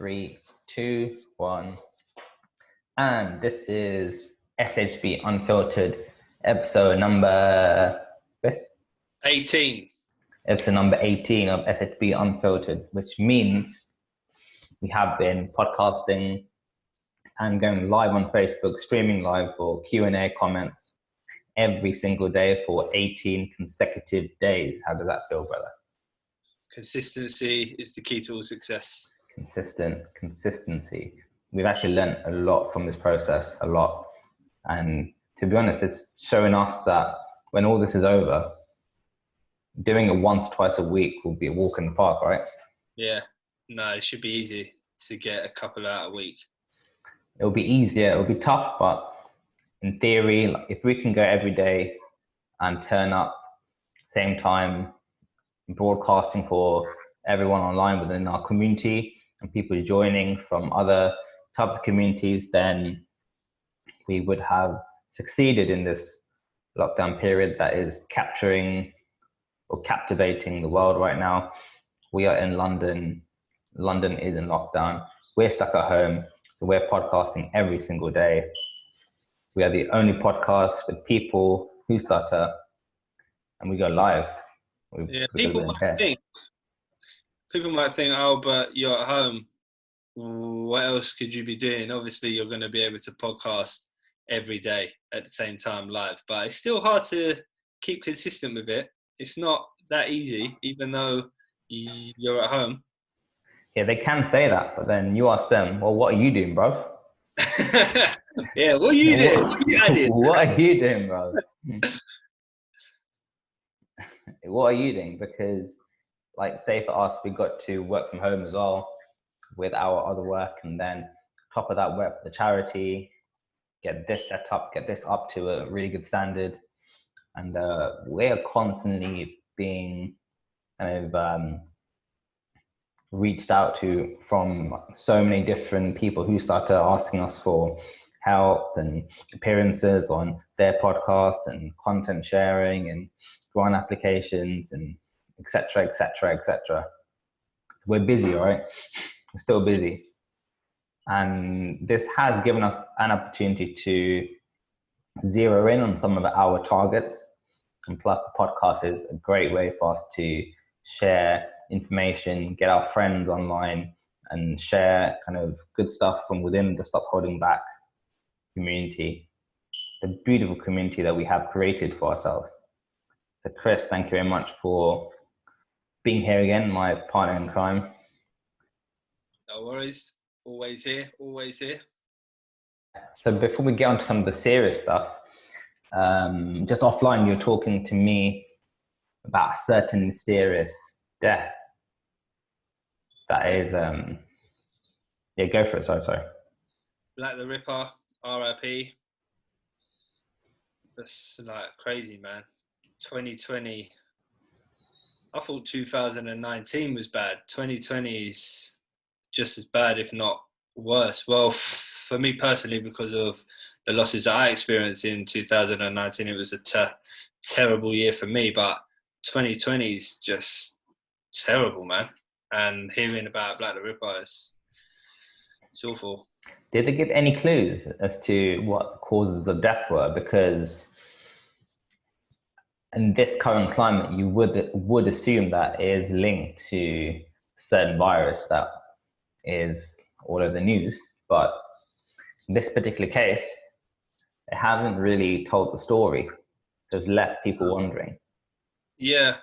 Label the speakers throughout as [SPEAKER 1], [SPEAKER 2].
[SPEAKER 1] Three, two, one. And this is SHB Unfiltered, episode number
[SPEAKER 2] 18.
[SPEAKER 1] Episode number 18 of SHB Unfiltered, which means we have been podcasting and going live on Facebook, streaming live for Q&A comments every single day for 18 consecutive days. How does that feel, brother?
[SPEAKER 2] Consistency is the key to all success.
[SPEAKER 1] Consistency. We've actually learned a lot from this process, a lot. And to be honest, it's showing us that when all this is over, doing it once, twice a week will be a walk in the park, right?
[SPEAKER 2] Yeah. No, it should be easy to get a couple out a week.
[SPEAKER 1] It'll be easier. It'll be tough, but in theory, like, if we can go every day and turn up same time, broadcasting for everyone online within our community and people joining from other types of communities, then we would have succeeded in this lockdown period that is capturing or captivating the world right now. We are in London. London is in lockdown. We're stuck at home. So we're podcasting every single day. We are the only podcast with people who stutter, and we go live.
[SPEAKER 2] People might think, oh, but you're at home. What else could you be doing? Obviously, you're going to be able to podcast every day at the same time live, but it's still hard to keep consistent with it. It's not that easy, even though you're at home.
[SPEAKER 1] Yeah, they can say that, but then you ask them, well, what are you doing, bruv?
[SPEAKER 2] Yeah, what are you doing?
[SPEAKER 1] What are you doing, bro? What are you doing? Because, like, say for us, we got to work from home as well with our other work, and then top of that, work for the charity, get this set up, get this up to a really good standard. And we're constantly being kind of reached out to from so many different people who started asking us for help and appearances on their podcasts and content sharing and grant applications and etc. We're busy, right? We're still busy. And this has given us an opportunity to zero in on some of our targets. And plus the podcast is a great way for us to share information, get our friends online and share kind of good stuff from within the Stop Holding Back community, the beautiful community that we have created for ourselves. So Chris, thank you very much for being here again, my partner in crime.
[SPEAKER 2] No worries. Always here.
[SPEAKER 1] So before we get on to some of the serious stuff, just offline, you're talking to me about a certain mysterious death. That is, yeah, go for it. Sorry.
[SPEAKER 2] Black the Ripper, RIP. That's like crazy, man. 2020. I thought 2019 was bad. 2020 is just as bad, if not worse. Well, for me personally, because of the losses that I experienced in 2019, it was a terrible year for me. But 2020 is just terrible, man. And hearing about Black the Ripper, it's awful.
[SPEAKER 1] Did they give any clues as to what the causes of death were? Because in this current climate, you would assume that it is linked to a certain virus that is all over the news. But in this particular case, they haven't really told the story. They've left people wondering.
[SPEAKER 2] Yeah.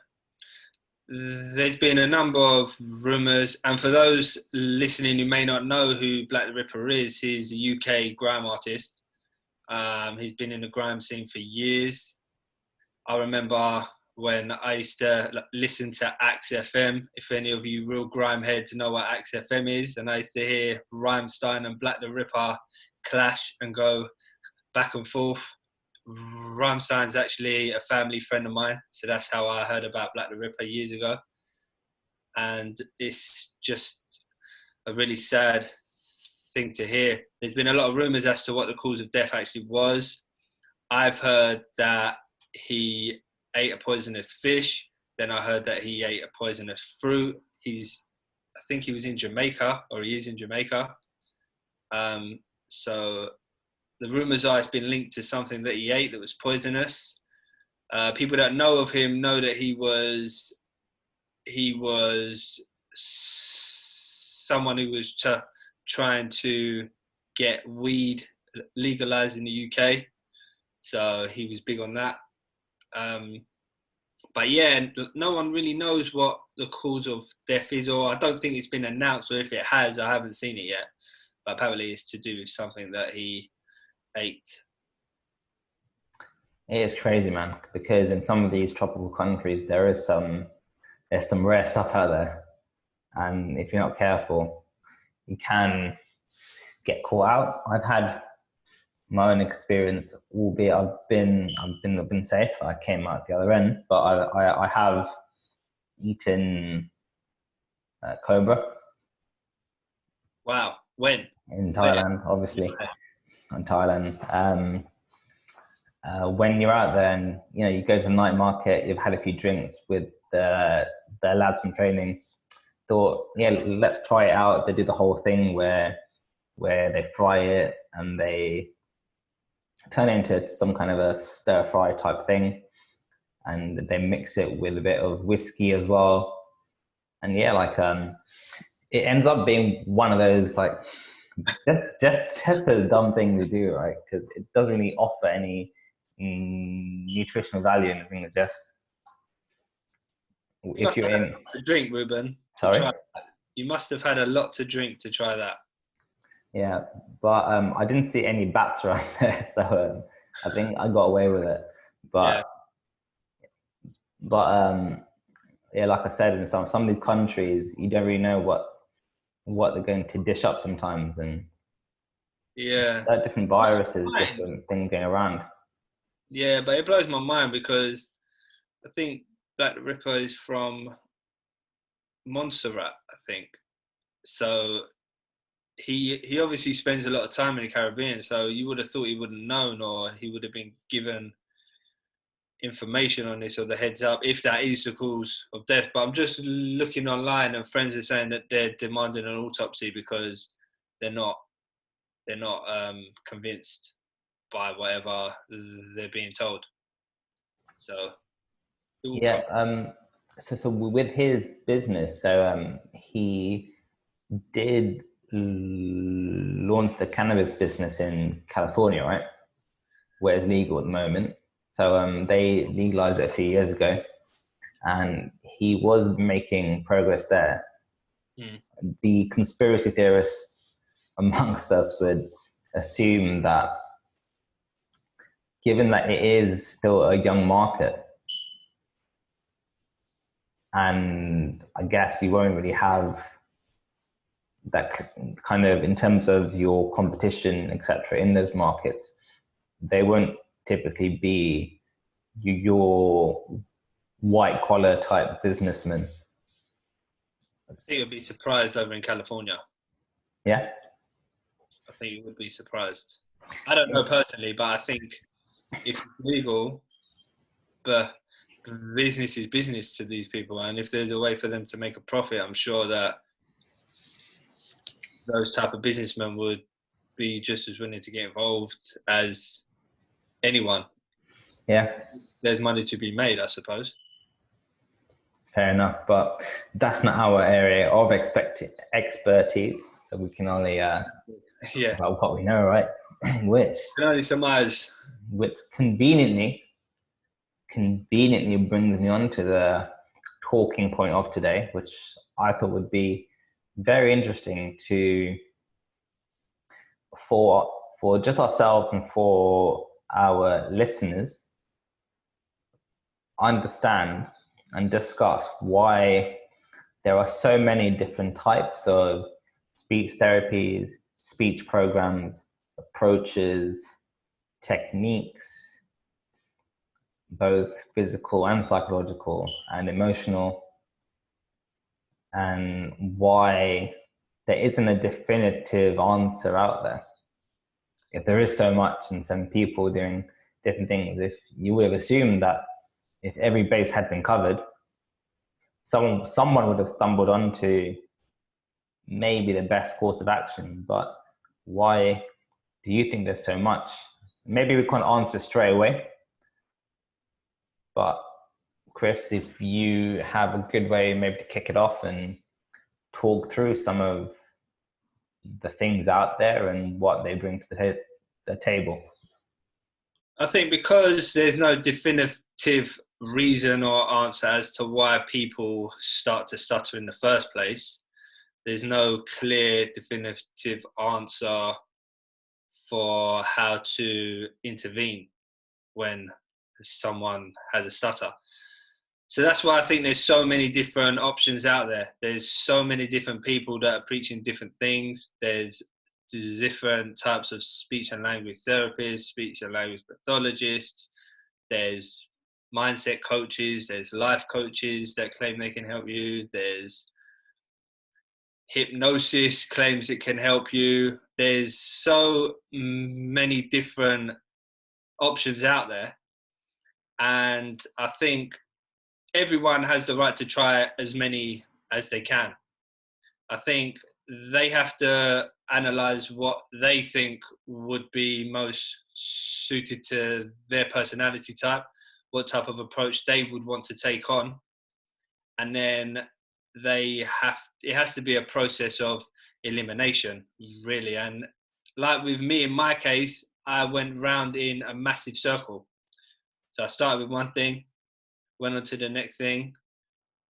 [SPEAKER 2] There's been a number of rumours, and for those listening who may not know who Black the Ripper is, he's a UK grime artist. He's been in the grime scene for years. I remember when I used to listen to Axe FM, if any of you real grime heads know what Axe FM is, and I used to hear Rhymestein and Black the Ripper clash and go back and forth. Rhymestein's actually a family friend of mine, so that's how I heard about Black the Ripper years ago. And it's just a really sad thing to hear. There's been a lot of rumours as to what the cause of death actually was. I've heard that he ate a poisonous fish. Then I heard that he ate a poisonous fruit. He's I think he was in Jamaica, or he is in Jamaica. So the rumours are it's been linked to something that he ate that was poisonous. People that know of him know that he was someone who was trying to get weed legalized in the UK. So he was big on that. But yeah, no one really knows what the cause of death is, or I don't think it's been announced, or if it has, I haven't seen it yet. But apparently it's to do with something that he ate.
[SPEAKER 1] It is crazy, man, because in some of these tropical countries, there's some rare stuff out there. And if you're not careful, you can get caught out. I've had my own experience, albeit I've been safe. I came out the other end, but I have eaten cobra.
[SPEAKER 2] Wow, when?
[SPEAKER 1] In Thailand, obviously, in Thailand. When you're out there and you go to the night market, you've had a few drinks with the lads from training. Thought, yeah, let's try it out. They do the whole thing where they fry it and they turn it into some kind of a stir fry type thing, and they mix it with a bit of whiskey as well. And yeah, it ends up being one of those just a dumb thing to do, right? Because it doesn't really offer any nutritional value in the thing. It's just if you're in
[SPEAKER 2] to drink, Ruben.
[SPEAKER 1] Sorry?
[SPEAKER 2] You must have had a lot to drink to try that.
[SPEAKER 1] Yeah, but I didn't see any bats around there, so I think I got away with it. But yeah, like I said, in some of these countries, you don't really know what they're going to dish up sometimes, and different viruses, different things going around.
[SPEAKER 2] Yeah, but it blows my mind because I think Black the Ripper is from Montserrat, I think. So he obviously spends a lot of time in the Caribbean, so you would have thought he would have known, or he would have been given information on this, or the heads up, if that is the cause of death. But I'm just looking online and friends are saying that they're demanding an autopsy because they're not convinced by whatever they're being told. So
[SPEAKER 1] yeah, so with his business, so he did launch the cannabis business in California, right? Where it's legal at the moment. So they legalized it a few years ago, and he was making progress there. The conspiracy theorists amongst us would assume that, given that it is still a young market, and I guess you won't really have that kind of, in terms of your competition, etc., in those markets, they won't typically be your white collar type businessman.
[SPEAKER 2] I think you'd be surprised over in California.
[SPEAKER 1] Yeah?
[SPEAKER 2] I think you would be surprised. I don't know personally, but I think if it's legal, but business is business to these people, and if there's a way for them to make a profit, I'm sure that those type of businessmen would be just as willing to get involved as anyone.
[SPEAKER 1] Yeah.
[SPEAKER 2] There's money to be made, I suppose.
[SPEAKER 1] Fair enough, but that's not our area of expertise, so we can only talk about what we know, right? Which
[SPEAKER 2] can only surmise.
[SPEAKER 1] Which conveniently brings me on to the talking point of today, which I thought would be very interesting for just ourselves and for our listeners understand and discuss why there are so many different types of speech therapies, speech programs, approaches, techniques, both physical and psychological and emotional, and why there isn't a definitive answer out there. If there is so much and some people doing different things, if you would have assumed that if every base had been covered, someone would have stumbled onto may be the best course of action, but why do you think there's so much? Maybe we can't answer straight away, but Chris, if you have a good way maybe to kick it off and talk through some of the things out there and what they bring to the table.
[SPEAKER 2] I think because there's no definitive reason or answer as to why people start to stutter in the first place, there's no clear definitive answer for how to intervene when someone has a stutter. So that's why I think there's so many different options out there. There's so many different people that are preaching different things. There's different types of speech and language therapists, speech and language pathologists. There's mindset coaches. There's life coaches that claim they can help you. There's hypnosis claims it can help you. There's so many different options out there. And I think everyone has the right to try as many as they can. I think they have to analyze what they think would be most suited to their personality type, what type of approach they would want to take on. And then it has to be a process of elimination, really. And like with me, in my case, I went round in a massive circle. So I started with one thing, went on to the next thing,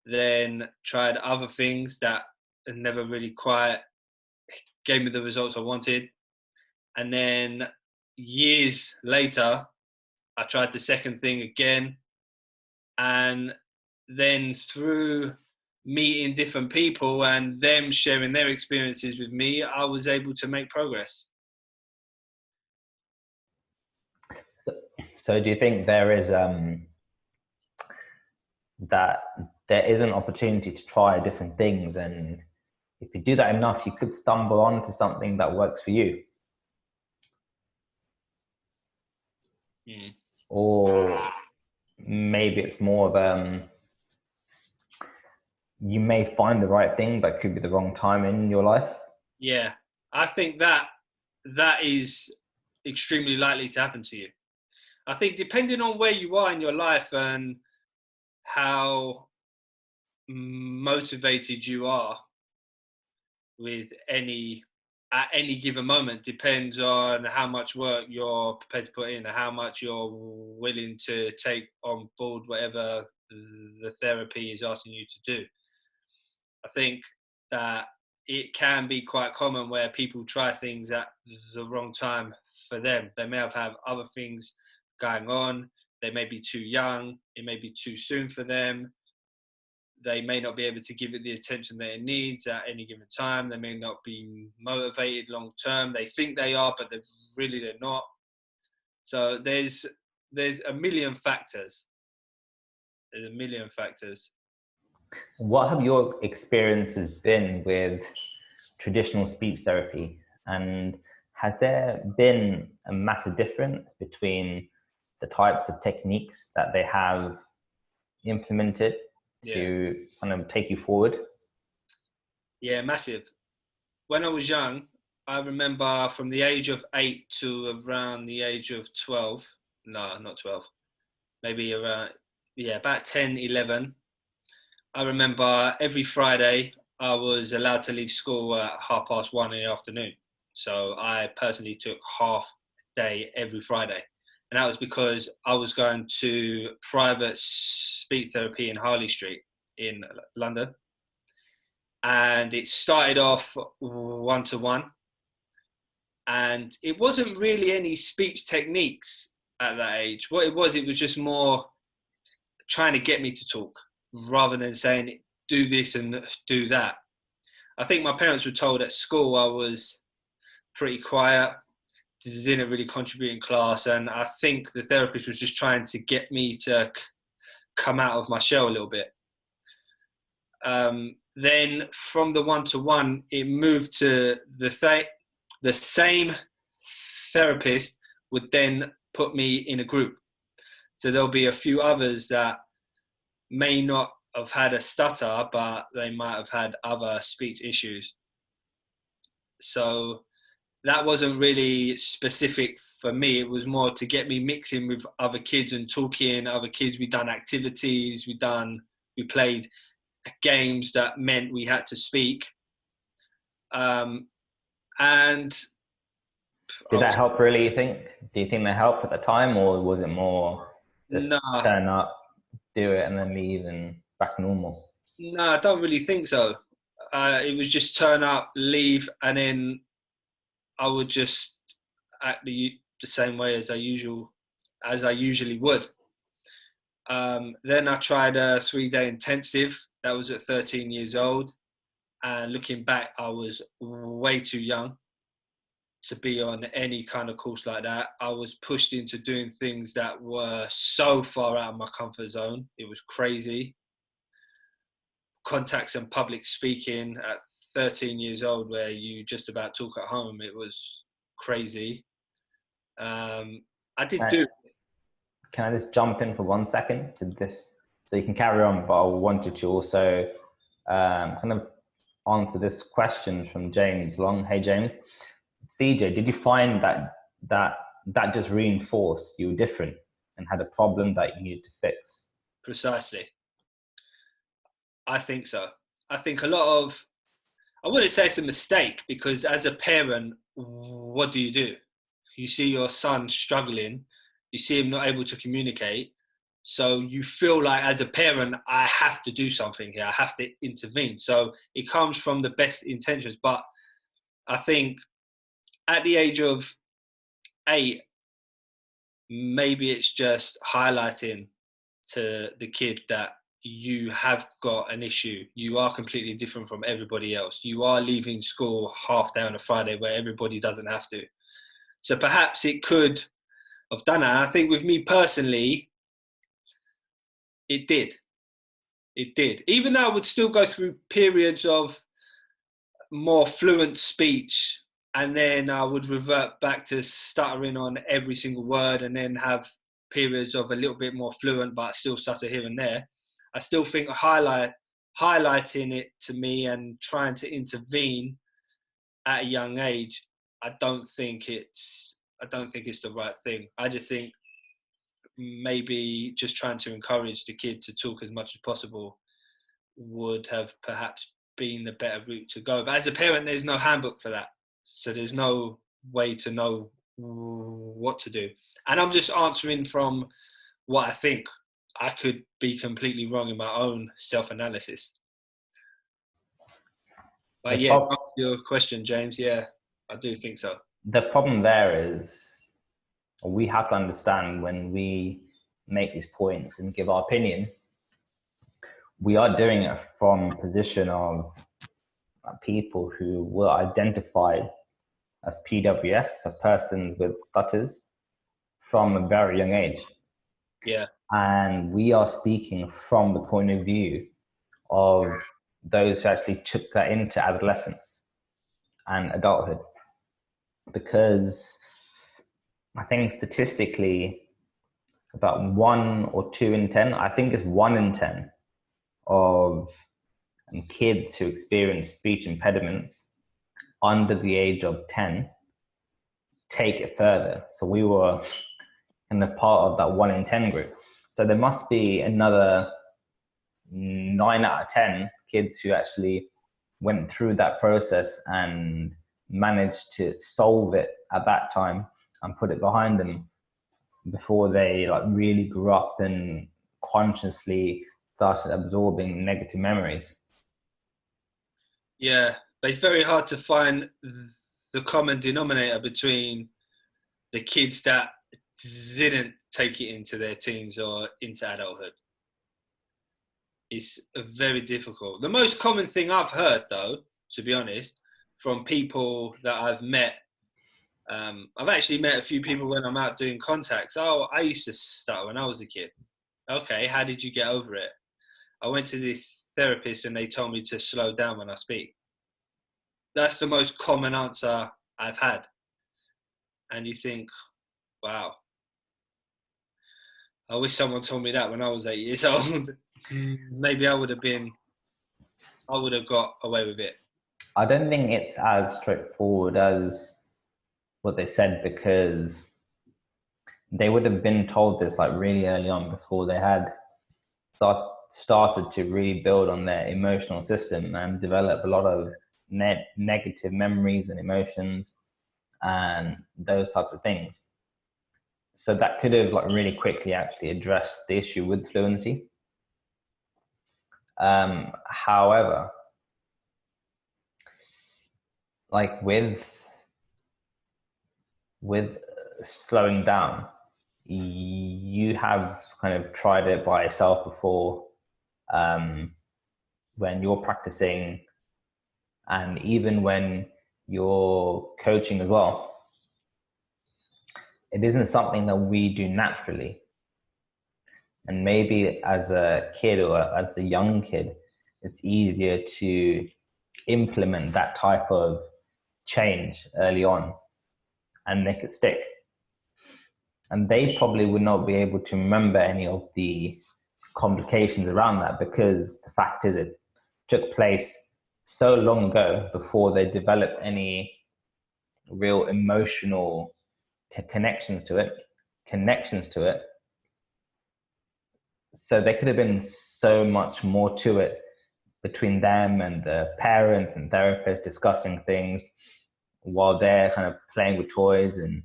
[SPEAKER 2] then tried other things that never really quite gave me the results I wanted. And then years later, I tried the second thing again. And then through meeting different people and them sharing their experiences with me, I was able to make progress.
[SPEAKER 1] So do you think there is that there is an opportunity to try different things, and if you do that enough, you could stumble onto something that works for you? Or maybe it's more of you may find the right thing, but could be the wrong time in your life.
[SPEAKER 2] Yeah, I think that is extremely likely to happen to you. I think depending on where you are in your life and how motivated you are with at any given moment depends on how much work you're prepared to put in and how much you're willing to take on board whatever the therapy is asking you to do. I think that it can be quite common where people try things at the wrong time for them. They may have other things going on. They may be too young. It may be too soon for them. They may not be able to give it the attention that it needs at any given time. They may not be motivated long term. They think they are, but they're not. So there's a million factors. There's a million factors.
[SPEAKER 1] What have your experiences been with traditional speech therapy? And has there been a massive difference between the types of techniques that they have implemented to kind of take you forward?
[SPEAKER 2] Yeah, massive. When I was young, I remember from the age of 8 to around the age of 12. No, not 12. Maybe around, about 10, 11. I remember every Friday I was allowed to leave school at 1:30 in the afternoon. So I personally took half a day every Friday. And that was because I was going to private speech therapy in Harley Street in London. And it started off 1-to-1. And it wasn't really any speech techniques at that age. What it was just more trying to get me to talk rather than saying, do this and do that. I think my parents were told at school I was pretty quiet, didn't really contribute in class, and I think the therapist was just trying to get me to come out of my shell a little bit. Then from the 1-to-1, it moved to the same therapist would then put me in a group. So there'll be a few others that may not have had a stutter, but they might have had other speech issues. So that wasn't really specific for me. It was more to get me mixing with other kids and talking other kids. We done activities, we played games that meant we had to speak. And
[SPEAKER 1] did that help really, you think? Do you think that helped at the time, or was it more just turn up, do it, and then leave and back normal?
[SPEAKER 2] No, I don't really think so. It was just turn up, leave, and then I would just act the same way as I usually would. Then I tried a 3-day intensive. That was at 13 years old. And looking back, I was way too young to be on any kind of course like that. I was pushed into doing things that were so far out of my comfort zone. It was crazy. Contacts and public speaking at 13 years old, where you just about talk at home, it was crazy. I did do.
[SPEAKER 1] Can I just jump in for 1 second to this? So you can carry on, but I wanted to also kind of answer this question from James Long. Hey, James. CJ, did you find that just reinforced you were different and had a problem that you needed to fix?
[SPEAKER 2] Precisely. I think so. I think a lot of, I wouldn't say it's a mistake, because as a parent, what do? You see your son struggling, you see him not able to communicate, so you feel like as a parent, I have to do something here, I have to intervene. So it comes from the best intentions, but I think at the age of 8, maybe it's just highlighting to the kid that you have got an issue. You are completely different from everybody else. You are leaving school half day on a Friday where everybody doesn't have to. So perhaps it could have done that. I think with me personally, it did. It did. Even though I would still go through periods of more fluent speech, and then I would revert back to stuttering on every single word, and then have periods of a little bit more fluent, but still stutter here and there. I still think highlighting it to me and trying to intervene at a young age, I don't think it's the right thing. I just think maybe just trying to encourage the kid to talk as much as possible would have perhaps been the better route to go. But as a parent, there's no handbook for that. So there's no way to know what to do. And I'm just answering from what I think. I could be completely wrong in my own self-analysis. But yeah, to answer your question, James, yeah, I do think so.
[SPEAKER 1] The problem there is we have to understand when we make these points and give our opinion, we are doing it from a position of people who were identified as PWS, so persons with stutters, from a very young age.
[SPEAKER 2] Yeah.
[SPEAKER 1] And we are speaking from the point of view of those who actually took that into adolescence and adulthood. Because I think statistically, about 1 or 2 in 10, I think it's 1 in 10 of kids who experience speech impediments under the age of 10 take it further. So we were in the part of that 1 in 10 group. So there must be another 9 out of 10 kids who actually went through that process and managed to solve it at that time and put it behind them before they really grew up and consciously started absorbing negative memories.
[SPEAKER 2] Yeah, but it's very hard to find the common denominator between the kids that didn't take it into their teens or into adulthood. It's very difficult. The most common thing I've heard, though, to be honest, from people that I've met, I've actually met a few people when I'm out doing contacts. Oh, I used to stutter when I was a kid. Okay, how did you get over it? I went to this therapist and they told me to slow down when I speak. That's the most common answer I've had. And you think, wow, I wish someone told me that when I was 8 years old. Maybe I would have got away with it.
[SPEAKER 1] I don't think it's as straightforward as what they said, because they would have been told this like really early on before they had started to really build on their emotional system and develop a lot of negative memories and emotions and those types of things. So that could have like really quickly actually addressed the issue with fluency. However, like with slowing down, you have kind of tried it by yourself before, when you're practicing, and even when you're coaching as well. It isn't something that we do naturally. And maybe as a kid or as a young kid, it's easier to implement that type of change early on and make it stick. And they probably would not be able to remember any of the complications around that, because the fact is it took place so long ago before they developed any real emotional connections to it. So there could have been so much more to it between them and the parents and therapists discussing things while they're kind of playing with toys and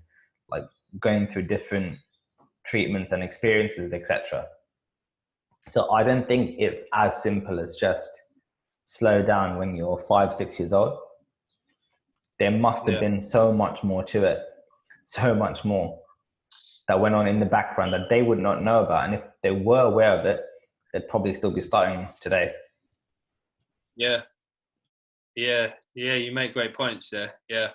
[SPEAKER 1] like going through different treatments and experiences, etc. So I don't think it's as simple as just slow down when you're 5-6 years old. There must have been so much more to it, so much more that went on in the background that they would not know about. And if they were aware of it, they'd probably still be starting today.
[SPEAKER 2] Yeah, you make great points there. Yeah.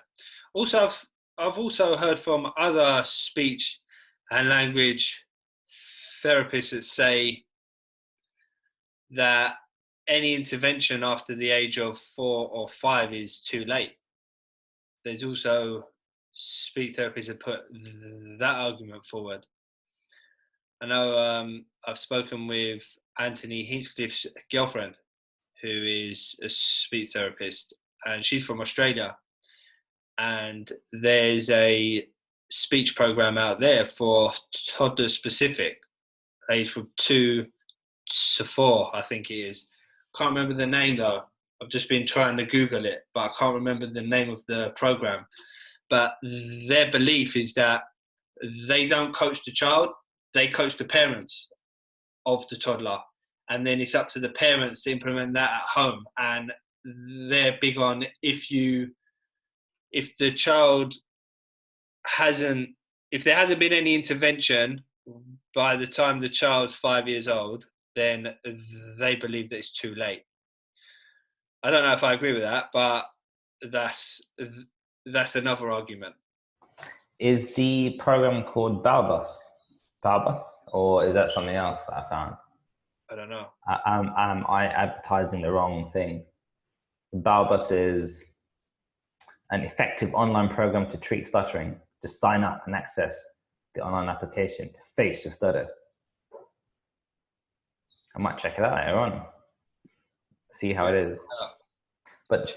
[SPEAKER 2] Also, I've also heard from other speech and language therapists that say that any intervention after the age of 4 or 5 is too late. There's also speech therapists that put that argument forward. I know I've spoken with Anthony Hinchcliffe's girlfriend, who is a speech therapist, and she's from Australia. And there's a speech program out there for toddlers specific, age from 2 to 4, I think it is. Can't remember the name though. I've just been trying to Google it, but I can't remember the name of the program. But their belief is that they don't coach the child, they coach the parents of the toddler. And then it's up to the parents to implement that at home. And they're big on if the child if there hasn't been any intervention by the time the child's 5 years old, then they believe that it's too late. I don't know if I agree with that, but that's another argument.
[SPEAKER 1] Is the program called Balbus, or is that something else that I found?
[SPEAKER 2] I don't know.
[SPEAKER 1] Am I advertising the wrong thing? Balbus is an effective online program to treat stuttering. Just sign up and access the online application to face your stutter. I might check it out later on, see how it is. But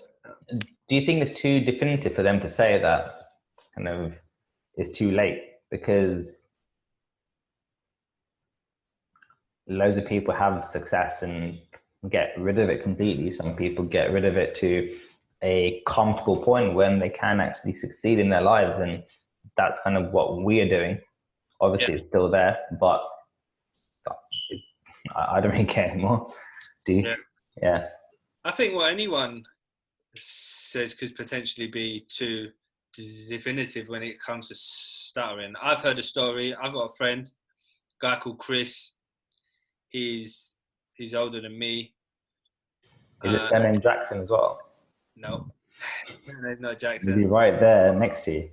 [SPEAKER 1] do you think it's too definitive for them to say that kind of it's too late? Because loads of people have success and get rid of it completely. Some people get rid of it to a comfortable point when they can actually succeed in their lives, and that's kind of what we are doing. Obviously, it's still there, but I don't really care anymore. Do you? Yeah.
[SPEAKER 2] I think what anyone says could potentially be too definitive when it comes to stuttering. I've heard a story. I've got a friend, a guy called Chris. He's older than me.
[SPEAKER 1] Is his surname Jackson as well?
[SPEAKER 2] No, not Jackson.
[SPEAKER 1] He's right there next to you.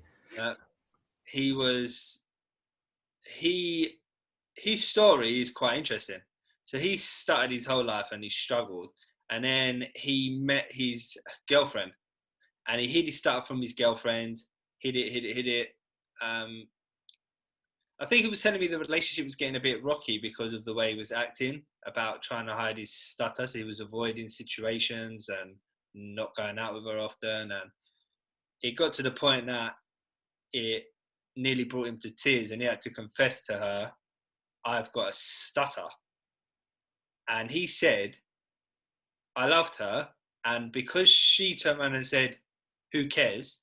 [SPEAKER 2] His story is quite interesting. So he started his whole life and he struggled, and then he met his girlfriend, and he hid his stutter from his girlfriend. Hid it. I think he was telling me the relationship was getting a bit rocky because of the way he was acting about trying to hide his stutter. So he was avoiding situations and not going out with her often. And it got to the point that it nearly brought him to tears, and he had to confess to her, I've got a stutter. And he said, I loved her, and because she turned around and said, who cares?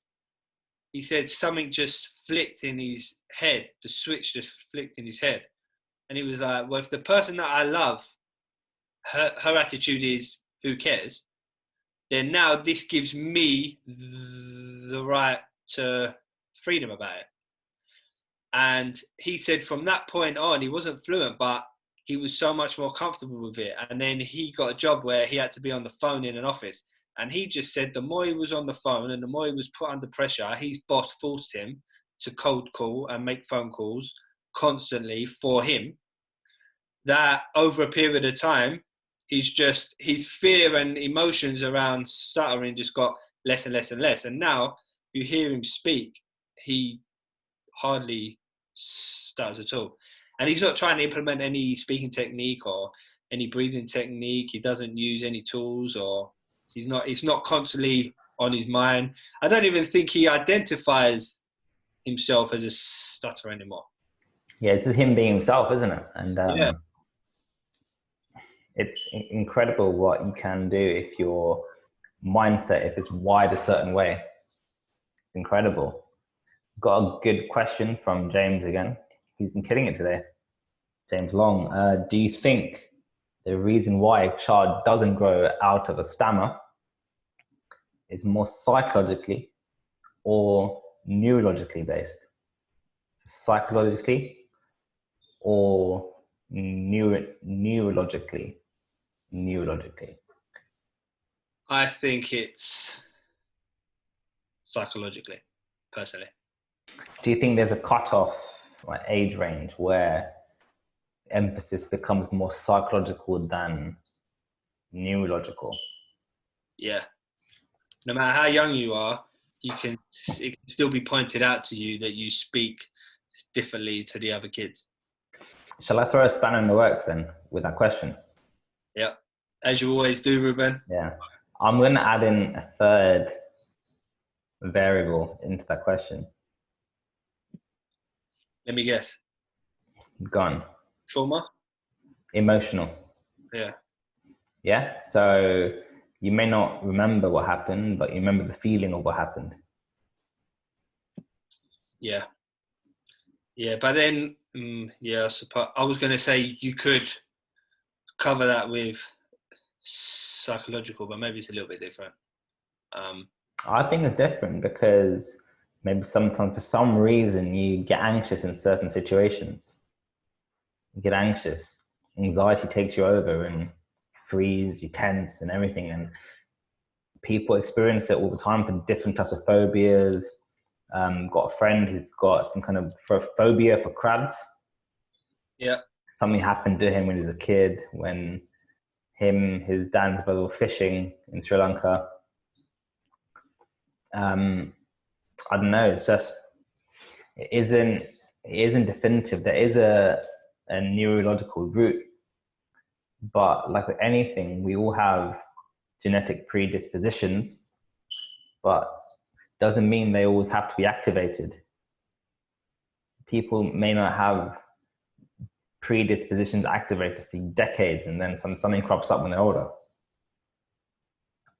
[SPEAKER 2] He said something just flicked in his head. The switch just flicked in his head. And he was like, well, if the person that I love, her attitude is, who cares? Then now this gives me the right to freedom about it. And he said from that point on, he wasn't fluent, but he was so much more comfortable with it. And then he got a job where he had to be on the phone in an office. And he just said the more he was on the phone and the more he was put under pressure, his boss forced him to cold call and make phone calls constantly for him, that over a period of time, his fear and emotions around stuttering just got less and less and less. And now you hear him speak, he hardly stutters at all. And he's not trying to implement any speaking technique or any breathing technique. He doesn't use any tools, or it's not constantly on his mind. I don't even think he identifies himself as a stutterer anymore.
[SPEAKER 1] Yeah, it's just him being himself, isn't it? And
[SPEAKER 2] yeah.
[SPEAKER 1] It's incredible what you can do if your mindset, if it's wired a certain way. It's incredible. Got a good question from James again. He's been killing it today. James Long, do you think the reason why a child doesn't grow out of a stammer is more psychologically or neurologically based? Psychologically or neurologically? Neurologically.
[SPEAKER 2] I think it's psychologically, personally.
[SPEAKER 1] Do you think there's a cutoff, like age range, where emphasis becomes more psychological than neurological?
[SPEAKER 2] Yeah. No matter how young you are, it can still be pointed out to you that you speak differently to the other kids.
[SPEAKER 1] Shall I throw a spanner in the works then with that question?
[SPEAKER 2] Yeah. As you always do, Ruben.
[SPEAKER 1] Yeah. I'm going to add in a third variable into that question.
[SPEAKER 2] Let me guess.
[SPEAKER 1] Gone.
[SPEAKER 2] Trauma?
[SPEAKER 1] Emotional.
[SPEAKER 2] Yeah.
[SPEAKER 1] Yeah. So you may not remember what happened, but you remember the feeling of what happened.
[SPEAKER 2] Yeah. Yeah. But then, I suppose I was going to say you could cover that with psychological, but maybe it's a little bit different.
[SPEAKER 1] I think it's different because maybe sometimes for some reason you get anxious in certain situations. You get anxious, anxiety takes you over and freeze, you tense and everything. And people experience it all the time for different types of phobias. Got a friend who's got some kind of phobia for crabs.
[SPEAKER 2] Yeah.
[SPEAKER 1] Something happened to him when he was a kid, when his dad and his brother were fishing in Sri Lanka. I don't know. It's just, it isn't definitive. There is a neurological root, but like with anything, we all have genetic predispositions, but doesn't mean they always have to be activated. People may not have predispositions activated for decades, and then something crops up when they're older.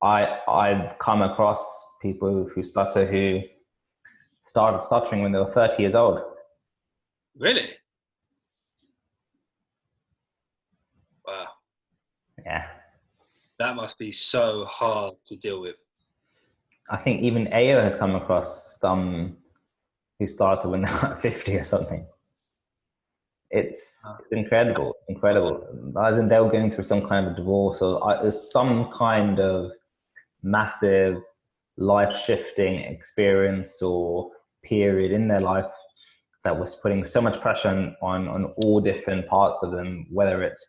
[SPEAKER 1] I've come across people who stutter who started stuttering when they were 30 years old.
[SPEAKER 2] Really? Wow.
[SPEAKER 1] Yeah.
[SPEAKER 2] That must be so hard to deal with.
[SPEAKER 1] I think even AO has come across some who started when they were 50 or something. It's incredible. It's incredible. As in they were going through some kind of a divorce or there's some kind of massive life-shifting experience or period in their life that was putting so much pressure on all different parts of them, whether it's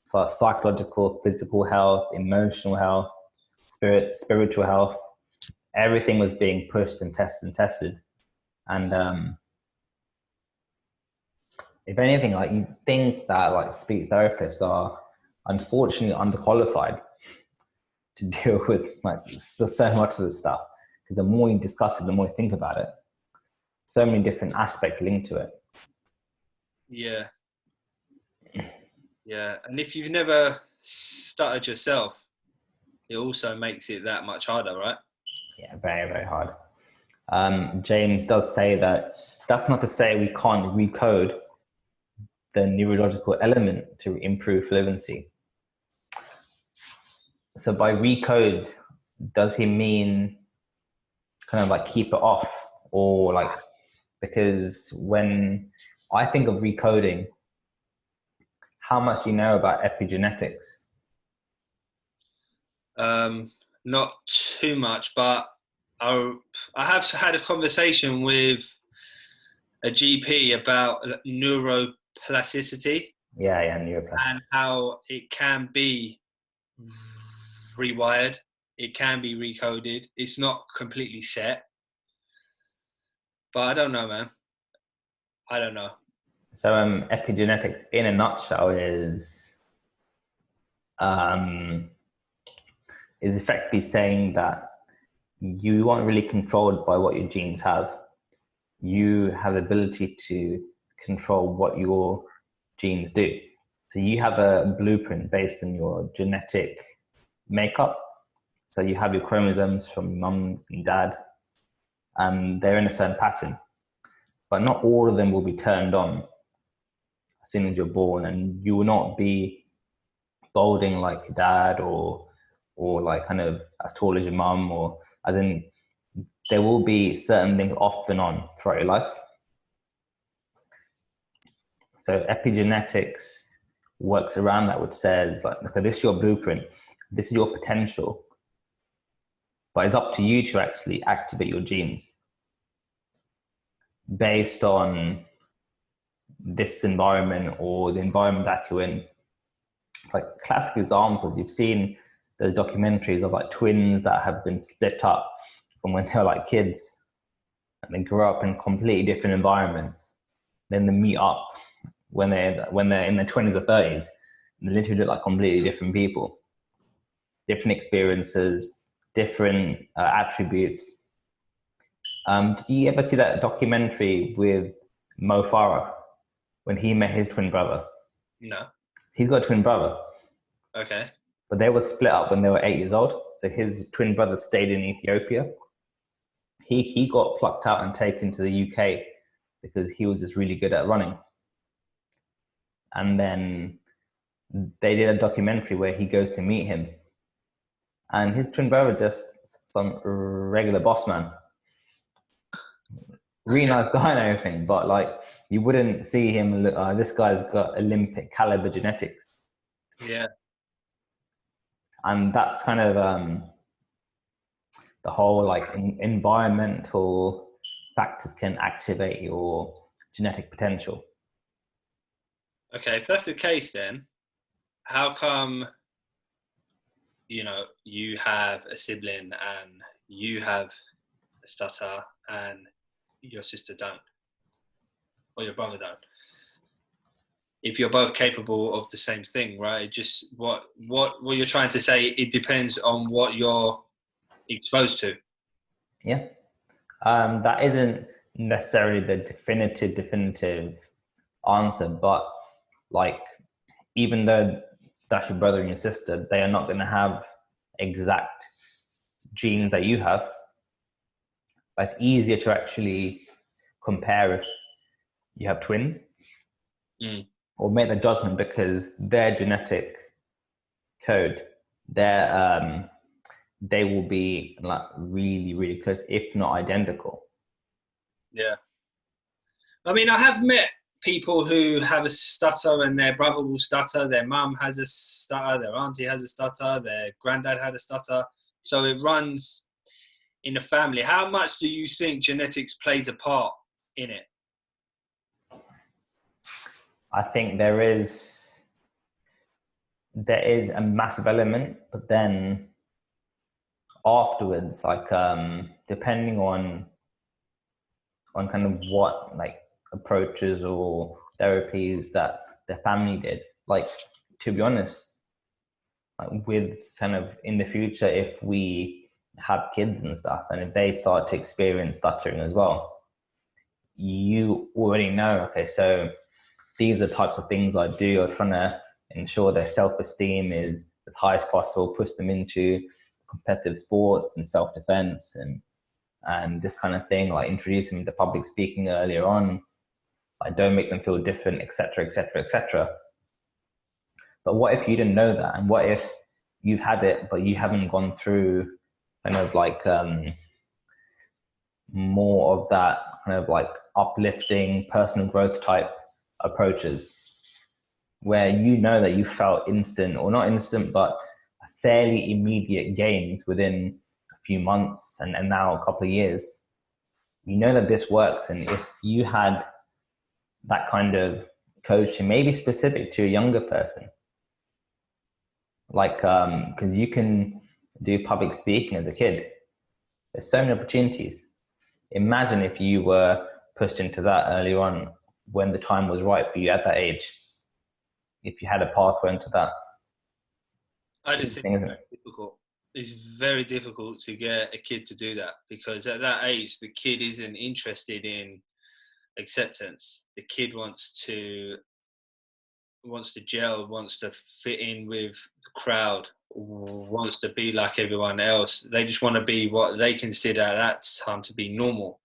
[SPEAKER 1] psychological, physical health, emotional health, spiritual health. Everything was being pushed and tested. And if anything, like you think that like speech therapists are unfortunately underqualified. to deal with like so much of this stuff, because the more you discuss it, the more you think about it. So many different aspects linked to it.
[SPEAKER 2] Yeah. Yeah. And if you've never stuttered yourself, it also makes it that much harder, right?
[SPEAKER 1] Yeah, very, very hard. James does say that that's not to say we can't recode the neurological element to improve fluency. So by recode, does he mean kind of like keep it off, or like, because when I think of recoding, how much do you know about epigenetics?
[SPEAKER 2] Not too much, but I have had a conversation with a GP about neuroplasticity.
[SPEAKER 1] Yeah, neuroplasticity.
[SPEAKER 2] And how it can be rewired, it can be recoded. It's not completely set. But I don't know, man. I don't know.
[SPEAKER 1] So epigenetics in a nutshell is effectively saying that you aren't really controlled by what your genes have. You have the ability to control what your genes do. So you have a blueprint based on your genetic makeup. So you have your chromosomes from mum and dad, and they're in a certain pattern. But not all of them will be turned on as soon as you're born, and you will not be balding like your dad, or like kind of as tall as your mum, or as in there will be certain things off and on throughout your life. So epigenetics works around that, which says like, okay, this is your blueprint, this is your potential, but it's up to you to actually activate your genes based on this environment or the environment that you're in. Like classic examples, you've seen the documentaries of like twins that have been split up from when they're like kids, and they grow up in completely different environments. Then they meet up when they're in their 20s or 30s, and they literally look like completely different people, different experiences, different attributes. Did you ever see that documentary with Mo Farah when he met his twin brother?
[SPEAKER 2] No.
[SPEAKER 1] He's got a twin brother.
[SPEAKER 2] Okay.
[SPEAKER 1] But they were split up when they were 8 years old. So his twin brother stayed in Ethiopia. He got plucked out and taken to the UK because he was just really good at running. And then they did a documentary where he goes to meet him. And his twin brother just some regular boss man. Really nice guy and everything, but like you wouldn't see him look, this guy's got Olympic caliber genetics.
[SPEAKER 2] Yeah.
[SPEAKER 1] And that's kind of the whole like environmental factors can activate your genetic potential.
[SPEAKER 2] Okay, if that's the case, then how come you have a sibling and you have a stutter and your sister don't, or your brother don't? If you're both capable of the same thing, right? Just what you're trying to say, it depends on what you're exposed to.
[SPEAKER 1] Yeah. That isn't necessarily the definitive answer, but like, even though that's your brother and your sister, they are not going to have exact genes that you have. But it's easier to actually compare if you have twins, or make the judgment because their genetic code, they will be like really, really close, if not identical.
[SPEAKER 2] Yeah. I mean, I have met people who have a stutter and their brother will stutter, their mum has a stutter, their auntie has a stutter, their granddad had a stutter. So it runs in the family. How much do you think genetics plays a part in it?
[SPEAKER 1] I think there is a massive element, but then afterwards, like depending on kind of what like approaches or therapies that the family did, like, to be honest, with kind of in the future, if we have kids and stuff, and if they start to experience stuttering as well, you already know, okay, so these are the types of things I do. Or trying to ensure their self-esteem is as high as possible, push them into competitive sports and self-defense and this kind of thing, like introduce them to public speaking earlier on. I don't make them feel different, etc., etc., etc. But what if you didn't know that? And what if you've had it, but you haven't gone through kind of like more of that kind of like uplifting personal growth type approaches, where you know that you felt instant, or not instant, but fairly immediate gains within a few months and now a couple of years. You know that this works. And if you had that kind of coaching, maybe specific to a younger person, like because you can do public speaking as a kid, there's so many opportunities. Imagine if you were pushed into that early on when the time was right for you at that age, if you had a pathway into that.
[SPEAKER 2] I just think it's very difficult. It's very difficult to get a kid to do that, because at that age, the kid isn't interested in acceptance. The kid wants to gel, wants to fit in with the crowd, wants to be like everyone else. They just want to be what they consider at that time to be normal.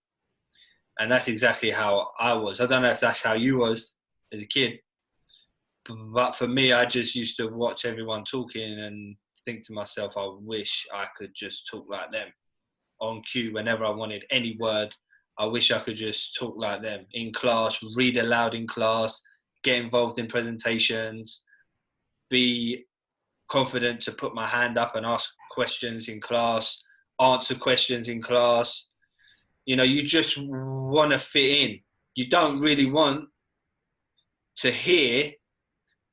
[SPEAKER 2] And that's exactly how I was. I don't know if that's how you was as a kid, but for me, I just used to watch everyone talking and think to myself, I wish I could just talk like them. On cue, whenever I wanted any word, I wish I could just talk like them. In class, read aloud in class, get involved in presentations, be confident to put my hand up and ask questions in class, answer questions in class. You know, you just want to fit in. You don't really want to hear.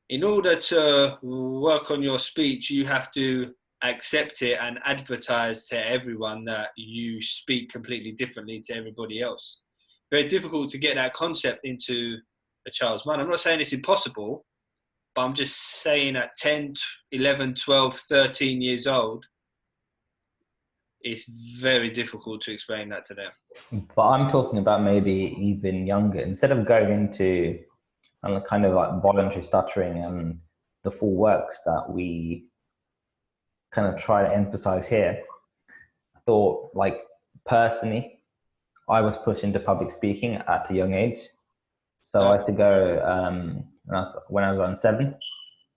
[SPEAKER 2] In order to work on your speech, you have to accept it and advertise to everyone that you speak completely differently to everybody else. Very difficult to get that concept into a child's mind. I'm not saying it's impossible, but I'm just saying at 10, 11, 12, 13 years old, it's very difficult to explain that to them.
[SPEAKER 1] But I'm talking about maybe even younger. Instead of going into kind of like voluntary stuttering and the full works that we kind of try to emphasize here, I thought, like, personally, I was pushed into public speaking at a young age. So I used to go when I was around 7.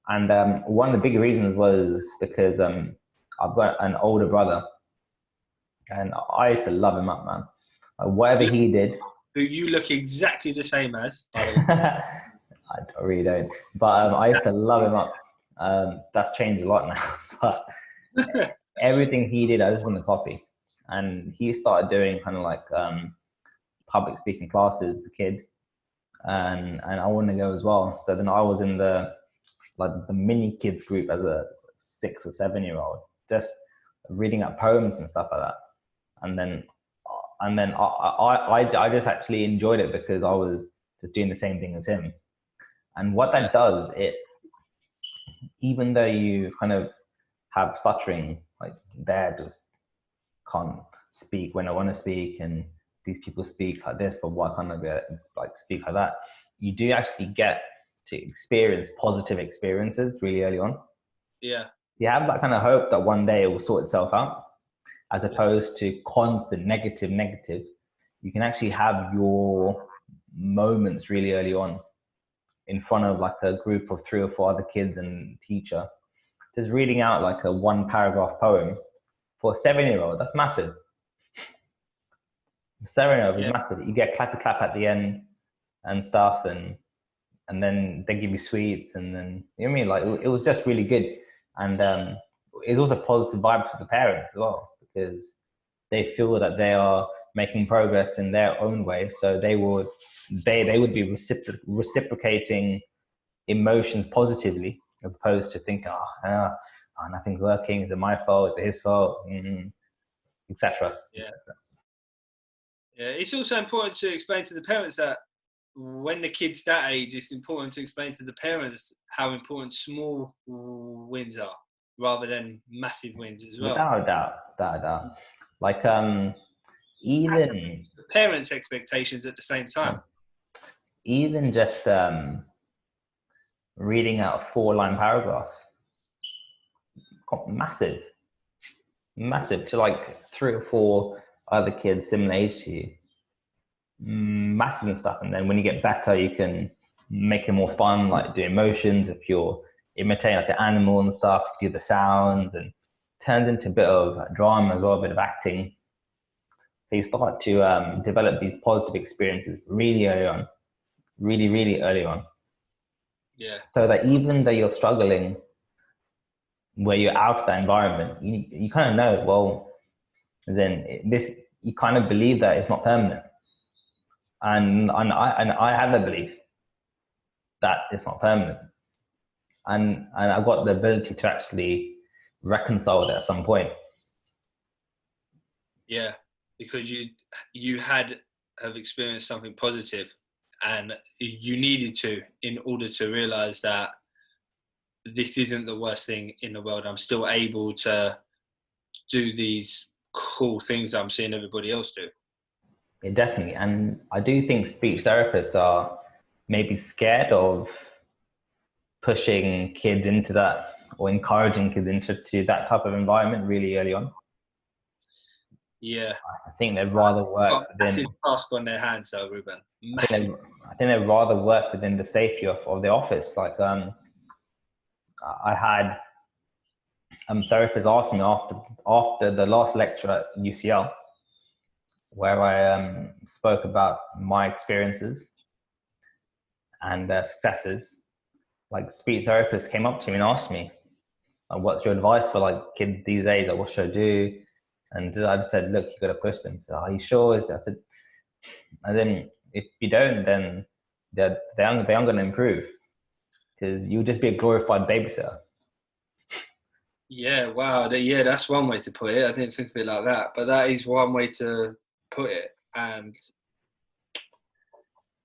[SPEAKER 1] And one of the big reasons was because I've got an older brother, and I used to love him up, man. Whatever he did.
[SPEAKER 2] Who you look exactly the same as, by the way.
[SPEAKER 1] I really don't. But I used to love him up. That's changed a lot now. But everything he did, I just wanted to copy. And he started doing kind of like public speaking classes as a kid. And I wanted to go as well. So then I was in the mini kids group as a 6 or 7 year old, just reading up poems and stuff like that. And then I just actually enjoyed it because I was just doing the same thing as him. And what that does, even though you kind of have stuttering, like there just can't speak when I want to speak, and these people speak like this, but why can't I like speak like that? You do actually get to experience positive experiences really early on.
[SPEAKER 2] Yeah.
[SPEAKER 1] You have that kind of hope that one day it will sort itself out, as opposed to constant negative. You can actually have your moments really early on in front of like a group of 3 or 4 other kids and teacher, just reading out like a 1 paragraph poem for a 7-year-old. That's massive. 7-year-old is massive. You get clappy clap at the end and stuff, and then they give you sweets, and then, you know what I mean? Like, it was just really good. And it's also positive vibes for the parents as well, because they feel that they are making progress in their own way. So they would be reciprocating emotions positively, as opposed to thinking, nothing's working. Is it my fault? Is it his fault? Etc.
[SPEAKER 2] Yeah. Yeah. It's also important to explain to the parents that when the kid's that age, it's important to explain to the parents how important small wins are. rather than massive wins as well.
[SPEAKER 1] Without a doubt. Like even
[SPEAKER 2] The parents' expectations at the same time.
[SPEAKER 1] Even just reading out a 4-line paragraph, massive to like 3 or 4 other kids similar age to you, massive and stuff. And then when you get better, you can make it more fun, like do emotions. If you're imitating like an animal and stuff, do the sounds, and turns into a bit of drama as well, a bit of acting. So you start to develop these positive experiences really early on, really early on.
[SPEAKER 2] Yeah.
[SPEAKER 1] So that even though you're struggling, where you're out of that environment, you kind of know, well, then you kind of believe that it's not permanent. And I have the belief that it's not permanent. And I've got the ability to actually reconcile it at some point.
[SPEAKER 2] Yeah, because you have experienced something positive, and you needed to, in order to realize that this isn't the worst thing in the world. I'm still able to do these cool things I'm seeing everybody else do.
[SPEAKER 1] Yeah, definitely. And I do think speech therapists are maybe scared of pushing kids into that, or encouraging kids into that type of environment really early on.
[SPEAKER 2] Yeah.
[SPEAKER 1] I think they'd rather work
[SPEAKER 2] within... Massive task on their hands though, Ruben.
[SPEAKER 1] I think they'd rather work within the safety of the office. Like I had therapists ask me after the last lecture at UCL, where I spoke about my experiences and successes. Like speech therapists came up to me and asked me, what's your advice for like kids these days? Like, what should I do? And I just said, look, you got to push them. So, are you sure? I said, and then if you don't, then they aren't going to improve, because you'll just be a glorified babysitter.
[SPEAKER 2] Yeah, wow. Yeah, that's one way to put it. I didn't think of it like that, but that is one way to put it. And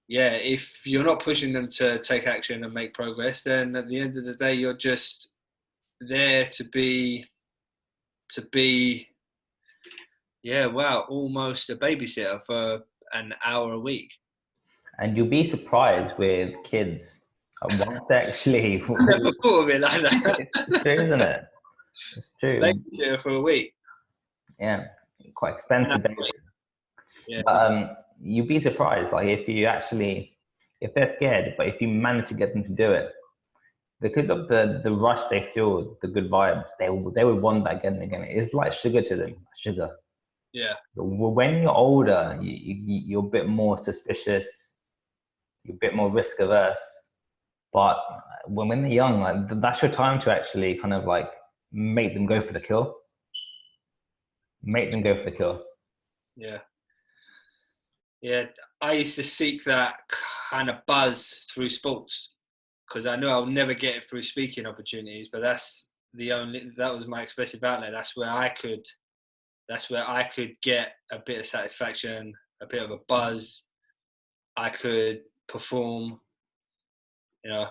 [SPEAKER 2] yeah, if you're not pushing them to take action and make progress, then at the end of the day, you're just there to be, yeah, wow, almost a babysitter for an hour a week.
[SPEAKER 1] And you'll be surprised with kids once they actually...
[SPEAKER 2] I never thought of it like that.
[SPEAKER 1] It's true, isn't it? It's true.
[SPEAKER 2] Babysitter for a week.
[SPEAKER 1] Yeah, quite expensive.
[SPEAKER 2] Yeah.
[SPEAKER 1] But you'd be surprised, like if they're scared, but if you manage to get them to do it, because of the rush they feel, the good vibes, they would want that again and again. It's like sugar to them, sugar.
[SPEAKER 2] Yeah.
[SPEAKER 1] When you're older, you're a bit more suspicious, you're a bit more risk averse. But when they're young, like that's your time to actually kind of like make them go for the kill.
[SPEAKER 2] Yeah. Yeah, I used to seek that kind of buzz through sports, because I knew I'll never get it through speaking opportunities, but that was my expressive outlet. That's where I could get a bit of satisfaction, a bit of a buzz. I could perform, you know.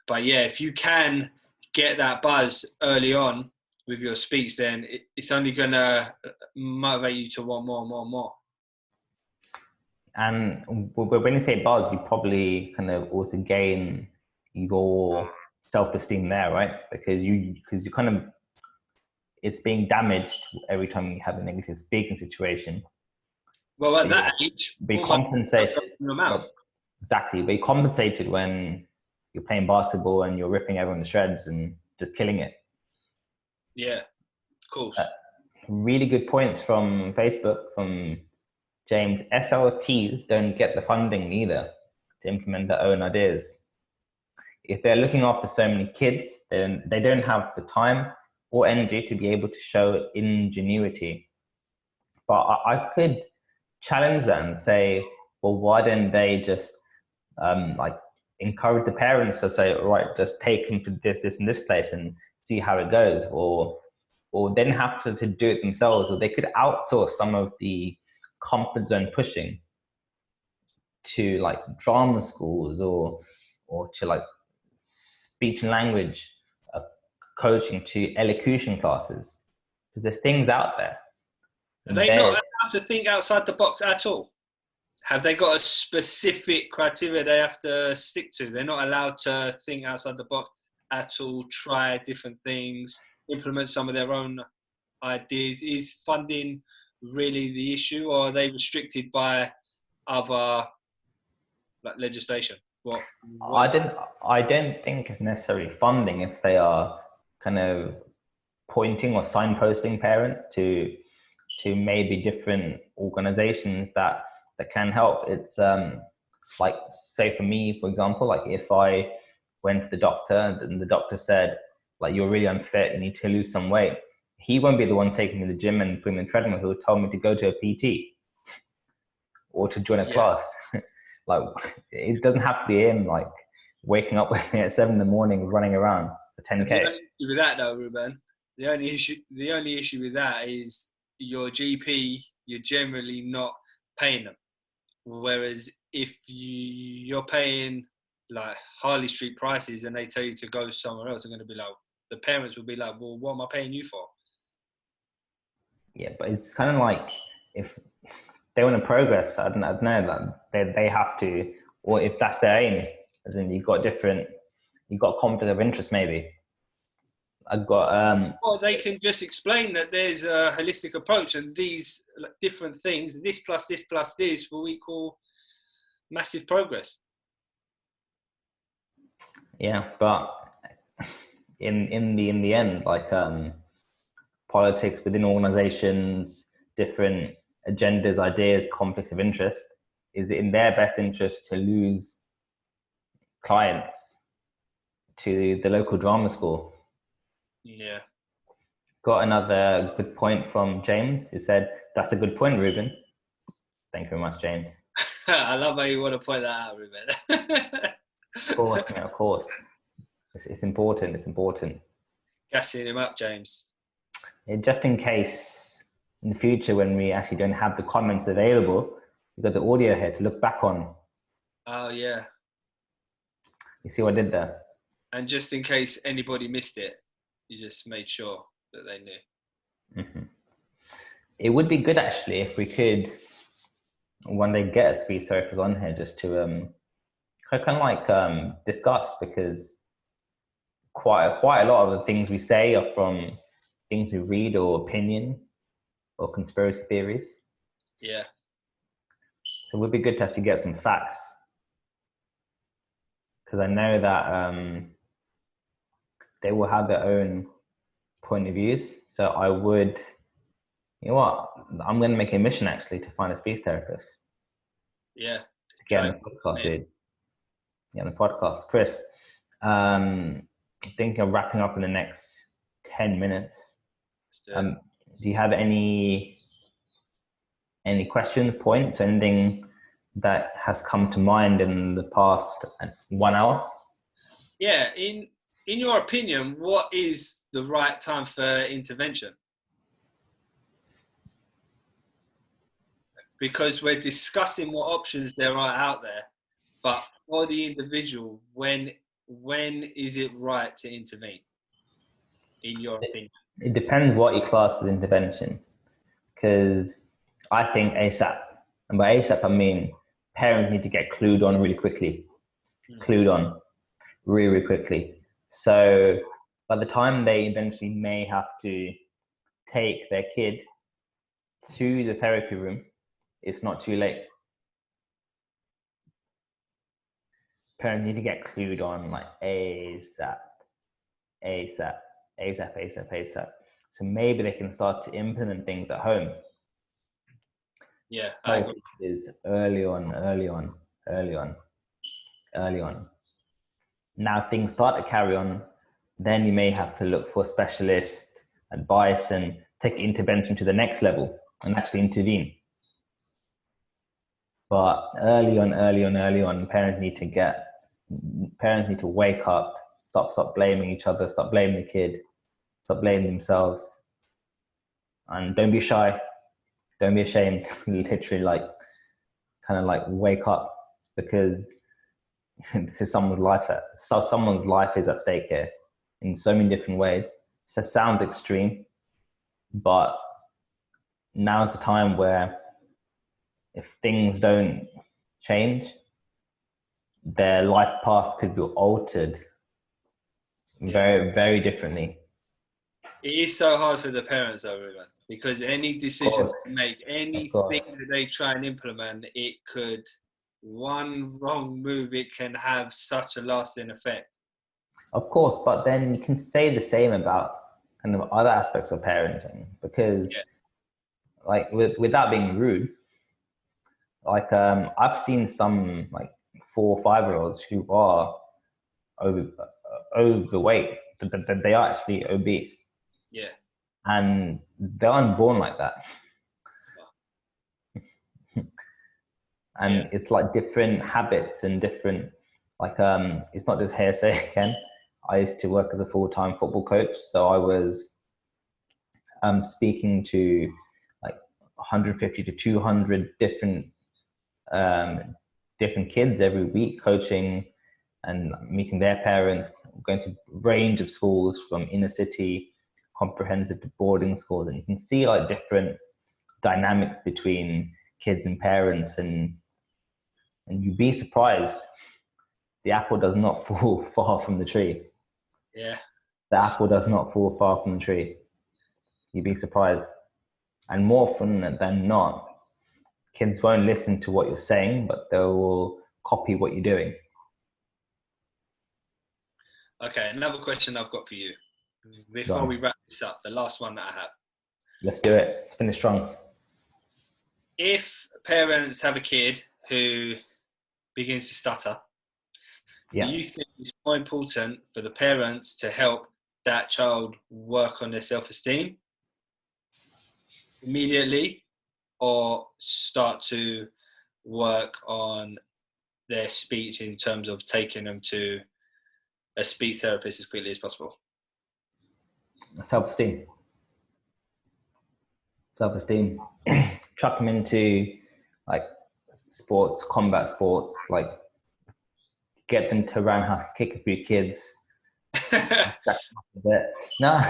[SPEAKER 2] But yeah, if you can get that buzz early on with your speech, then it's only gonna motivate you to want more and more and more.
[SPEAKER 1] And when you say buzz, you probably kind of also gain your self-esteem there, right? Because you kind of, it's being damaged every time you have a negative speaking situation.
[SPEAKER 2] Well, at that age,
[SPEAKER 1] be compensated.
[SPEAKER 2] In your mouth.
[SPEAKER 1] Exactly, be compensated when you're playing basketball and you're ripping everyone to shreds and just killing it.
[SPEAKER 2] Yeah, of course.
[SPEAKER 1] Really good points from Facebook, from James. SLTs don't get the funding either to implement their own ideas. If they're looking after so many kids, then they don't have the time or energy to be able to show ingenuity. But I could challenge that and say, well, why don't they just like encourage the parents to say, all right, just take him to this and this place and see how it goes, or then have to do it themselves, or they could outsource some of the comfort zone pushing to like drama schools or to like speech and language coaching to elocution classes. Because there's things out there.
[SPEAKER 2] Are they not allowed to think outside the box at all? Have they got a specific criteria they have to stick to? They're not allowed to think outside the box at all, try different things, implement some of their own ideas. Is funding really the issue, or are they restricted by other legislation? What?
[SPEAKER 1] I don't think it's necessarily funding if they are kind of pointing or signposting parents to maybe different organizations that can help. It's like, say for me, for example, like if I went to the doctor and the doctor said, like, you're really unfit, you need to lose some weight, he won't be the one taking me to the gym and putting me in the treadmill. He'll tell me to go to a PT or to join a class. Like, it doesn't have to be him like waking up with me at 7 a.m, running around for 10K.
[SPEAKER 2] The only issue with that though, Ruben, the only issue with that is your GP, you're generally not paying them. Whereas if you're paying like Harley Street prices and they tell you to go somewhere else, they're going to be like, the parents will be like, well, what am I paying you for?
[SPEAKER 1] Yeah, but it's kind of like, if they want to progress, I don't know that they have to, or if that's their aim, as in you've got conflict of interest maybe. I've got
[SPEAKER 2] Or they can just explain that there's a holistic approach and these different things, this plus this plus this will equal massive progress.
[SPEAKER 1] Yeah, but in the end, like politics within organizations, different agendas, ideas, conflicts of interest, is it in their best interest to lose clients to the local drama school?
[SPEAKER 2] Yeah.
[SPEAKER 1] Got another good point from James, who said, that's a good point, Ruben. Thank you very much, James.
[SPEAKER 2] I love how you want to point that out, Ruben.
[SPEAKER 1] Of course, mate, of course. It's important. It's important.
[SPEAKER 2] Gassing him up, James.
[SPEAKER 1] Just in case in the future when we actually don't have the comments available, we've got the audio here to look back on.
[SPEAKER 2] Oh, yeah.
[SPEAKER 1] You see what I did there?
[SPEAKER 2] And just in case anybody missed it, you just made sure that they knew.
[SPEAKER 1] Mm-hmm. It would be good actually if we could one day get a speech therapist on here just to kind of like discuss, because quite a lot of the things we say are from things we read or opinion or conspiracy theories.
[SPEAKER 2] Yeah.
[SPEAKER 1] So it would be good to actually get some facts, because I know that they will have their own point of views. So I would, you know what, I'm going to make a mission actually to find a speech therapist.
[SPEAKER 2] Yeah.
[SPEAKER 1] Get on the podcast, dude. Get on the podcast. Chris, I think I'm wrapping up in the next 10 minutes. Do you have any questions, points, anything that has come to mind in the past 1 hour?
[SPEAKER 2] Yeah. In your opinion, what is the right time for intervention? Because we're discussing what options there are out there, but for the individual, when is it right to intervene, in your opinion?
[SPEAKER 1] It depends what you class as intervention, because I think ASAP, and by ASAP I mean parents need to get clued on really quickly, really quickly. So by the time they eventually may have to take their kid to the therapy room, it's not too late. Parents need to get clued on like ASAP. So maybe they can start to implement things at home.
[SPEAKER 2] Yeah, I agree.
[SPEAKER 1] Is early on. Now things start to carry on, then you may have to look for specialist advice and take intervention to the next level and actually intervene. But early on, parents need to wake up, stop blaming each other, stop blaming the kid, stop blaming themselves, and don't be shy, don't be ashamed. Literally, like, kind of like wake up, because this is someone's life is at stake here. in so many different ways. So it sounds extreme, but now is the time where if things don't change, their life path could be altered very, very differently.
[SPEAKER 2] It is so hard for the parents though, Ruben, because any decision they make, anything that they try and implement, it could, one wrong move, it can have such a lasting effect.
[SPEAKER 1] Of course, but then you can say the same about kind of other aspects of parenting, because like without being rude, like I've seen some like 4 or 5-year-olds who are overweight, but they are actually obese.
[SPEAKER 2] Yeah.
[SPEAKER 1] And they're unborn like that. And it's like different habits and different, like it's not just hearsay again. I used to work as a full-time football coach, so I was speaking to like 150 to 200 different kids every week, coaching and meeting their parents, going to a range of schools from inner city, comprehensive to boarding schools, and you can see like different dynamics between kids and parents, and you'd be surprised. The apple does not fall far from the tree.
[SPEAKER 2] Yeah.
[SPEAKER 1] The apple does not fall far from the tree. You'd be surprised. And more often than not, kids won't listen to what you're saying, but they will copy what you're doing.
[SPEAKER 2] Okay, another question I've got for you. Before we wrap this up, the last one that I have.
[SPEAKER 1] Let's do it. Finish strong.
[SPEAKER 2] If parents have a kid who begins to stutter, do you think it's more important for the parents to help that child work on their self-esteem immediately, or start to work on their speech in terms of taking them to a speech therapist as quickly as possible?
[SPEAKER 1] Self-esteem. Chuck them into like sports, combat sports, like get them to roundhouse kick a few kids. No,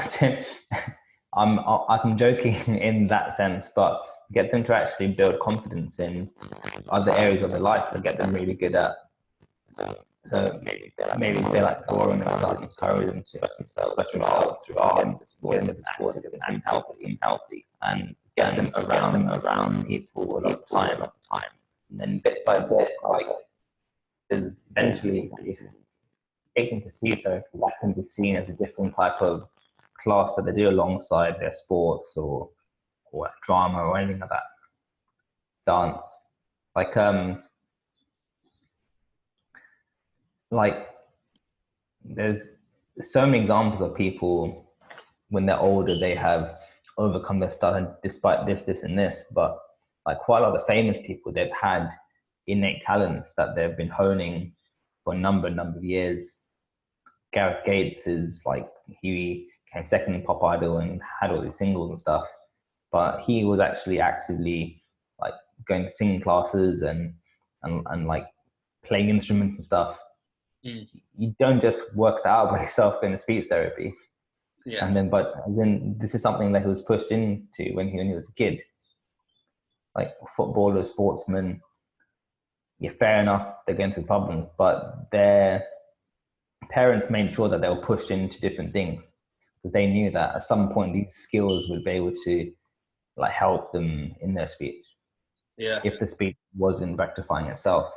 [SPEAKER 1] I'm joking in that sense, but get them to actually build confidence in other areas of their life to get them really good at. So maybe they like scoring and start to encourage them to express themselves through art and sport and healthy, and get them around people a lot of time. And then bit by bit, like, is eventually, if taking to speech therapy, that can be seen as a different type of class that they do alongside their sports or drama or anything like that. Dance. Like there's so many examples of people when they're older, they have overcome their stutter despite this and this, but like quite a lot of the famous people, they've had innate talents that they've been honing for a number of years. Gareth Gates is like, he came second in Pop Idol and had all these singles and stuff, but he was actually actively like going to singing classes and like playing instruments and stuff. You don't just work that out by yourself in a speech therapy.
[SPEAKER 2] Yeah.
[SPEAKER 1] And then this is something that he was pushed into when he was a kid. Like footballers, sportsmen, yeah, fair enough, they're going through problems, but their parents made sure that they were pushed into different things because they knew that at some point these skills would be able to like help them in their speech.
[SPEAKER 2] Yeah.
[SPEAKER 1] If the speech wasn't rectifying itself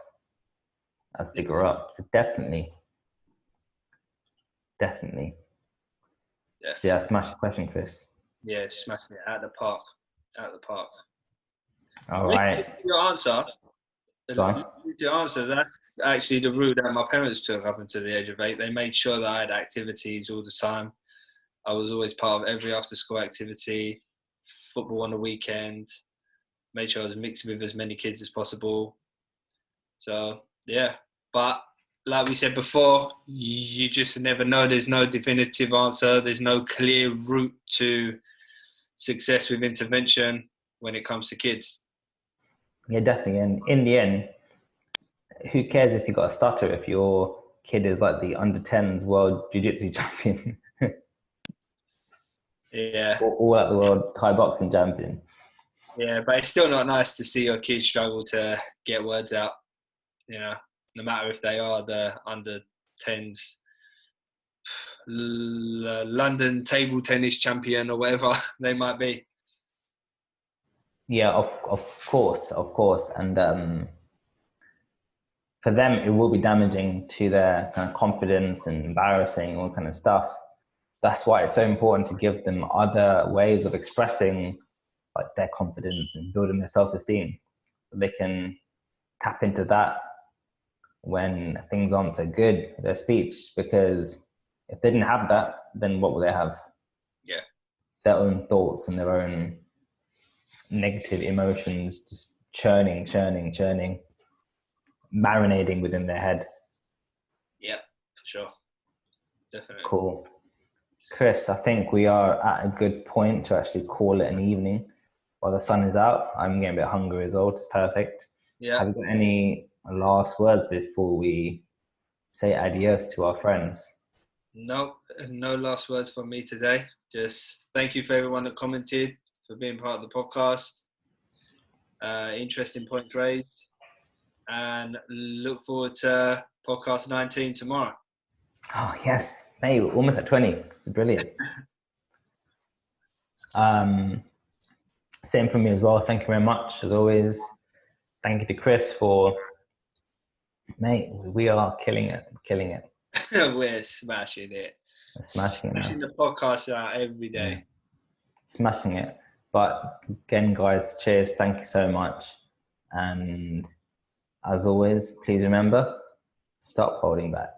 [SPEAKER 1] as they grow up. So definitely. Yeah, smash the question, Chris.
[SPEAKER 2] Yeah, smash it out the park.
[SPEAKER 1] All right.
[SPEAKER 2] Your answer. That's actually the route that my parents took up until the age of 8. They made sure that I had activities all the time. I was always part of every after-school activity, football on the weekend, made sure I was mixing with as many kids as possible. So, yeah. But like we said before, you just never know. There's no definitive answer. There's no clear route to success with intervention when it comes to kids.
[SPEAKER 1] Yeah, definitely. And in the end, who cares if you got a stutter if your kid is like the under-10s world jiu-jitsu champion?
[SPEAKER 2] Yeah.
[SPEAKER 1] All at the world Thai boxing champion.
[SPEAKER 2] Yeah, but it's still not nice to see your kids struggle to get words out, you know, no matter if they are the under 10s London table tennis champion or whatever they might be.
[SPEAKER 1] Yeah, of course. And for them, it will be damaging to their kind of confidence and embarrassing, all kind of stuff. That's why it's so important to give them other ways of expressing like their confidence and building their self-esteem. They can tap into that when things aren't so good with their speech, because if they didn't have that, then what will they have?
[SPEAKER 2] Yeah.
[SPEAKER 1] Their own thoughts and their own negative emotions just churning, marinating within their head.
[SPEAKER 2] Yeah, for sure. Definitely.
[SPEAKER 1] Cool. Chris, I think we are at a good point to actually call it an evening while the sun is out. I'm getting a bit hungry as well. It's perfect.
[SPEAKER 2] Yeah.
[SPEAKER 1] Have you got any last words before we say adios to our friends?
[SPEAKER 2] No last words from me today. Just thank you for everyone that commented, for being part of the podcast. Interesting points raised. And look forward to podcast 19 tomorrow.
[SPEAKER 1] Oh, yes. Hey, we're almost at 20. It's brilliant. Same from me as well. Thank you very much, as always. Thank you to Chris for, mate, we are killing it.
[SPEAKER 2] We're smashing it.
[SPEAKER 1] Smashing
[SPEAKER 2] the podcast out every day.
[SPEAKER 1] Yeah. Smashing it. But again, guys, cheers. Thank you so much. And as always, please remember, stop holding back.